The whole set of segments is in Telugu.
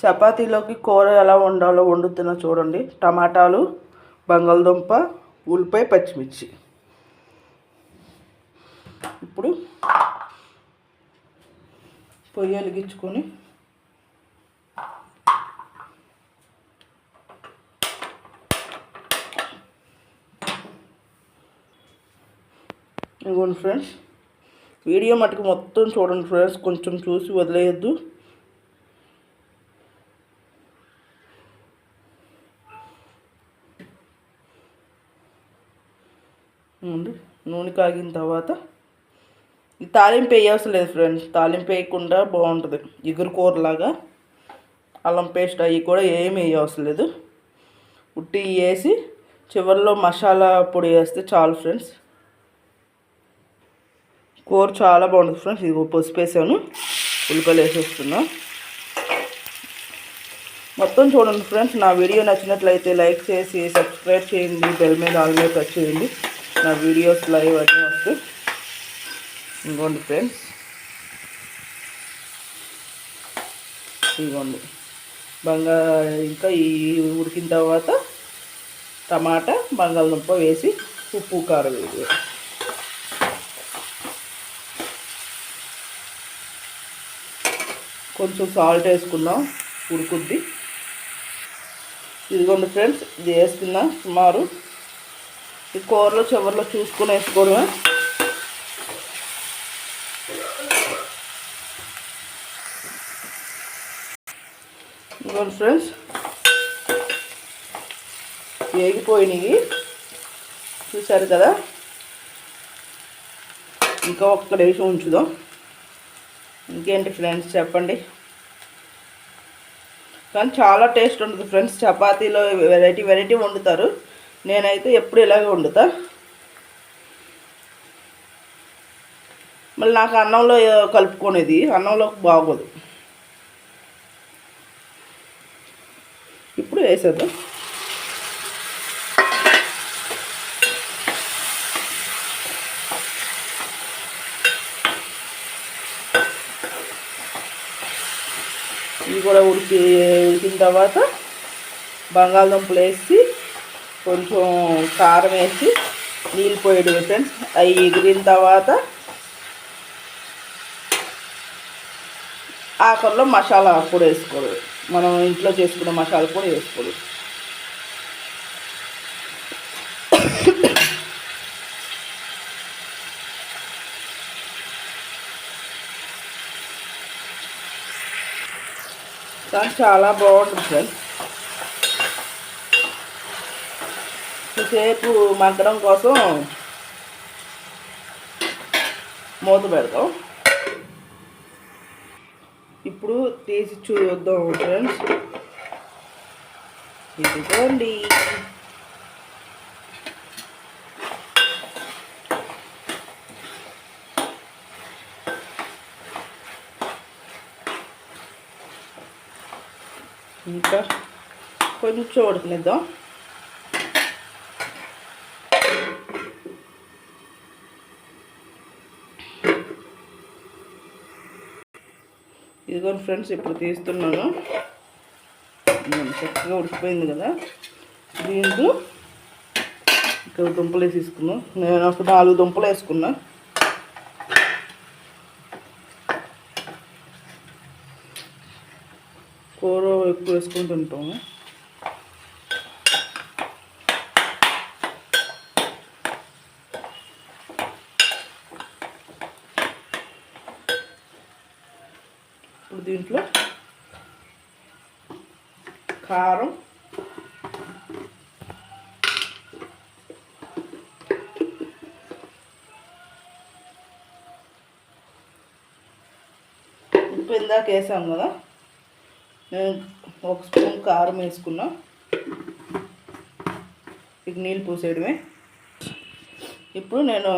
చపాతీలోకి కూర ఎలా వండాలో వండుతున్నా చూడండి. టమాటాలు, బంగాళదుంప, ఉల్లిపాయ, పచ్చిమిర్చి. ఇప్పుడు పొయ్యి వెలిగించుకొని ఇదిగోండి ఫ్రెండ్స్, వీడియో మటుకు మొత్తం చూడండి ఫ్రెండ్స్, కొంచెం చూసి వదిలేయద్దు. నూనె కాగిన తర్వాత ఈ తాలింపు వేయవసరం లేదు ఫ్రెండ్స్. తాలింపు వేయకుండా బాగుంటుంది. ఇగురు కూరలాగా అల్లం పేస్ట్ అవి కూడా ఏమి వేయవసరం లేదు. ఉట్టి వేసి చివరిలో మసాలా పొడి వేస్తే చాలు ఫ్రెండ్స్. కూర చాలా బాగుంటుంది ఫ్రెండ్స్. ఇది పసుపు వేసాను, ఉల్లిపాయలు వేసేస్తున్నా. మొత్తం చూడండి ఫ్రెండ్స్. నా వీడియో నచ్చినట్లయితే లైక్ చేసి సబ్స్క్రైబ్ చేయండి. బెల్ మీద ఆల్ మీద టచ్ చేయండి. నా వీడియోస్ లైవ్ అన్నీ వస్తాయి. ఇదిగోండి ఫ్రెండ్స్, ఇదిగోండి ఇంకా ఈ ఉడికిన తర్వాత టమాటా, బంగాళదుంప వేసి ఉప్పు కారం వేసి కొంచెం సాల్ట్ వేసుకుందాం, ఉడుకుద్ది. ఇదిగోండి ఫ్రెండ్స్, ఇది వేసుకున్నా. సుమారు ఈ కూరలో చివరిలో చూసుకొని వేసుకోవడమే. ఇదిగోండి ఫ్రెండ్స్, వేగిపోయినాయి చూసారు కదా. ఇంకా ఒక్క నిమిషం ఉంచుదాం. ఇంకేంటి ఫ్రెండ్స్ చెప్పండి. కానీ చాలా టేస్ట్ ఉంటుంది ఫ్రెండ్స్. చపాతీలో వెరైటీ వెరైటీ వండుతారు. నేనైతే ఎప్పుడు ఇలాగే వండుతా. మళ్ళీ నాకు అన్నంలో కలుపుకునేది అన్నంలోకి బాగోదు. ఇప్పుడు వేసేద్దాం. ఇవి కూడా ఉడికిన తర్వాత బంగాళదుంపలు వేసి కొంచెం కారం వేసి నీళ్ళు పోయడం ఫ్రెండ్స్. అవి ఎగిరిన తర్వాత ఆఖరిలో మసాలా పొడి వేసుకోవాలి. మనం ఇంట్లో చేసుకున్న మసాలా పొడి వేసుకోవాలి. కానీ చాలా బాగుంటుంది ఫ్రెండ్స్. సేపు మగ్గడం కోసం మూత పెడతాం. ఇప్పుడు తీసి చూద్దాం ఫ్రెండ్స్. ఇదిగోండి, ఇంకా కొంచెం ఉడకనిద్దాం. ఇదిగోండి ఫ్రెండ్స్, ఇప్పుడు తీస్తున్నాను. చక్కగా ఉడికిపోయింది కదా. దీంట్లో ఇక్కడ దుంపలు వేసేసుకున్నాం. నేను ఒక 4 దుంపలు వేసుకున్నా. కూర ఎక్కువ వేసుకొని తింటాము. ఇప్పుడు దీంట్లో కారం, ఉప్పు ఇందాక వేసాం కదా, నేను 1 స్పూన్ కారం వేసుకున్నా. ఇక నీళ్ళు పోసేయడమే. ఇప్పుడు నేను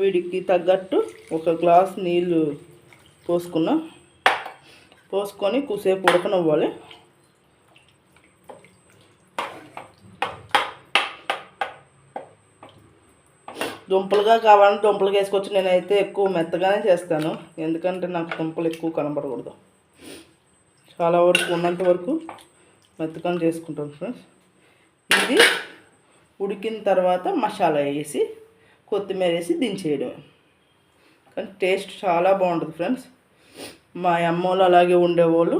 వీడికి తగ్గట్టు 1 గ్లాస్ నీళ్ళు పోసుకున్నా. పోసుకొని కూసేపు ఉడకనివ్వాలి. దుంపలుగా కావాలంటే దుంపలుగా వేసుకోవచ్చు. నేనైతే ఎక్కువ మెత్తగానే చేస్తాను, ఎందుకంటే నాకు దుంపలు ఎక్కువ కనబడకూడదు. చాలా వరకు ఉన్నంత వరకు మెత్తగా చేసుకుంటాం ఫ్రెండ్స్. ఇది ఉడికిన తర్వాత మసాలా వేసి కొత్తిమీర వేసి దించేయడం. కానీ టేస్ట్ చాలా బాగుంటుంది ఫ్రెండ్స్. మా అమ్మోళ్ళు అలాగే ఉండేవాళ్ళు,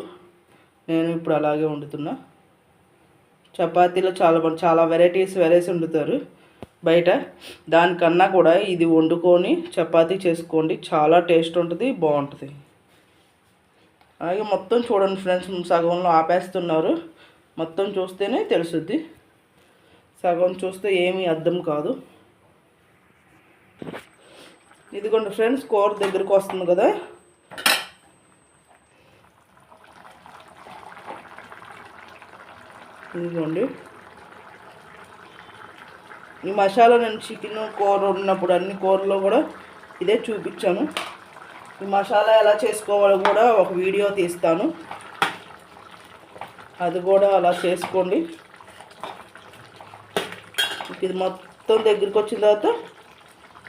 నేను ఇప్పుడు అలాగే వండుతున్నా. చపాతీలో చాలా వెరైటీస్ వండుతారు బయట. దానికన్నా కూడా ఇది వండుకొని చపాతీ చేసుకోండి, చాలా టేస్ట్ ఉంటుంది, బాగుంటుంది. అలాగే మొత్తం చూడండి ఫ్రెండ్స్, సగంలో ఆపేస్తున్నారు. మొత్తం చూస్తేనే తెలుస్తుంది, సగం చూస్తే ఏమీ అర్థం కాదు. ఇదిగోండి ఫ్రెండ్స్, కూర దగ్గరికి వస్తుంది కదా. ఇదిగోండి, ఈ మసాలా నేను చికెన్ కూర ఉన్నప్పుడు అన్ని కూరలో కూడా ఇదే చూపించాను. ఈ మసాలా ఎలా చేసుకోవాలో కూడా ఒక వీడియో తీస్తాను, అది కూడా అలా చేసుకోండి. ఇది మొత్తం దగ్గరికి వచ్చిన తర్వాత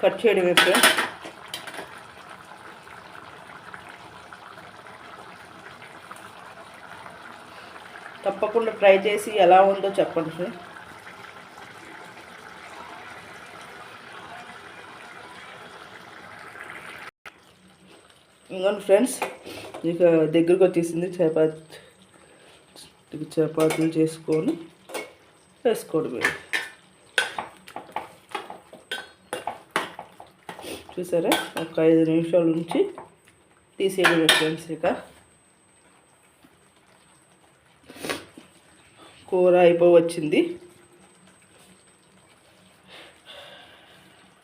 కట్ చేయడం ఫ్రెండ్స్. తప్పకుండా ట్రై చేసి ఎలా ఉందో చెప్పండి ఫ్రెండ్స్. ఇంకోండి ఫ్రెండ్స్, ఇక దగ్గరకు వచ్చేసింది. చపాతీలు చేసుకొని వేసుకోవడమే. చూసారా, ఒక 5 నిమిషాల నుంచి తీసేయడమే ఫ్రెండ్స్. ఇక కూర అయిపోవచ్చింది.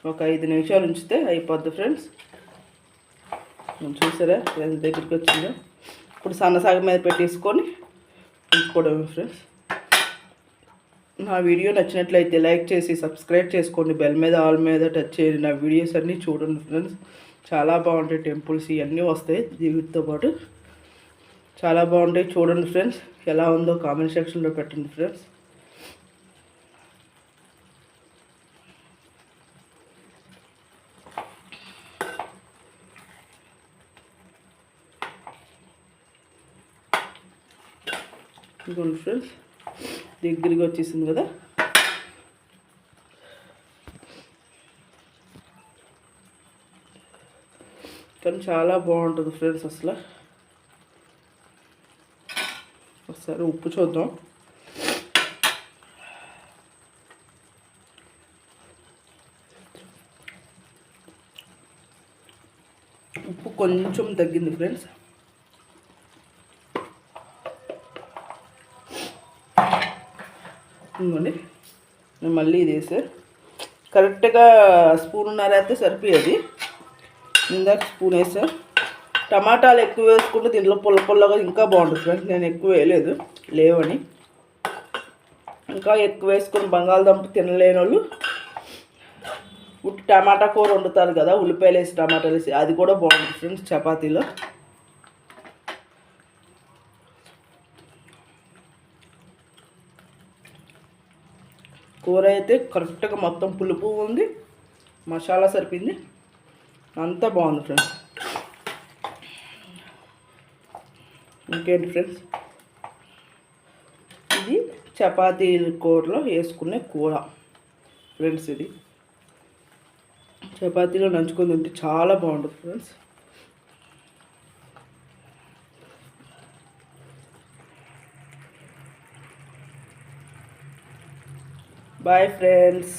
ఒక 5 నిమిషాలు ఉంచితే అయిపోద్ది ఫ్రెండ్స్. చూసారా ఎంత దగ్గరికి వచ్చిందో. ఇప్పుడు సన్నసాగ మీద పెట్టేసుకొని ఉంచుకోవడమే ఫ్రెండ్స్. నా వీడియో నచ్చినట్లయితే లైక్ చేసి సబ్స్క్రైబ్ చేసుకోండి, బెల్ మీద ఆల్ మీద టచ్ చేయండి. నా వీడియోస్ అన్నీ చూడండి ఫ్రెండ్స్, చాలా బాగుంటాయి. టెంపుల్స్ ఇవన్నీ వస్తాయి వీటితో పాటు, చాలా బాగుంటాయి. చూడండి ఫ్రెండ్స్, ఎలా ఉందో కామెంట్ సెక్షన్లో పెట్టండి ఫ్రెండ్స్. ఇదిగోండి ఫ్రెండ్స్, దగ్గరికి వచ్చేసింది కదా. కానీ చాలా బాగుంటుంది ఫ్రెండ్స్ అసలు. ఒకసారి ఉప్పు చూద్దాం. ఉప్పు కొంచెం తగ్గింది ఫ్రెండ్స్. ఇవ్వండి, నేను మళ్ళీ ఇది వేసా. కరెక్ట్గా స్పూన్నర అయితే సరిపోయేది, ఇందాక స్పూన్ వేసా. టమాటాలు ఎక్కువ వేసుకుంటే దీంట్లో పుల్లగా ఇంకా బాగుంటుంది ఫ్రెండ్స్. నేను ఎక్కువ వేయలేదు, లేవని. ఇంకా ఎక్కువ వేసుకొని బంగాళదుంప తినలేని వాళ్ళు ఉట్టి టమాటా కూర వండుతారు కదా, ఉల్లిపాయలు వేసి టమాటాలు వేసి, అది కూడా బాగుంటుంది ఫ్రెండ్స్ చపాతీలో. కూర అయితే కరెక్ట్గా మొత్తం పులుపు ఉంది, మసాలా సరిపోయింది, అంతా బాగుంది ఫ్రెండ్స్. ఇంకేంటి ఫ్రెండ్స్, ఇది చపాతీ కూరలో వేసుకునే కూర ఫ్రెండ్స్. ఇది చపాతీలో నంచుకొని తింటే చాలా బాగుంటుంది ఫ్రెండ్స్. Bye friends.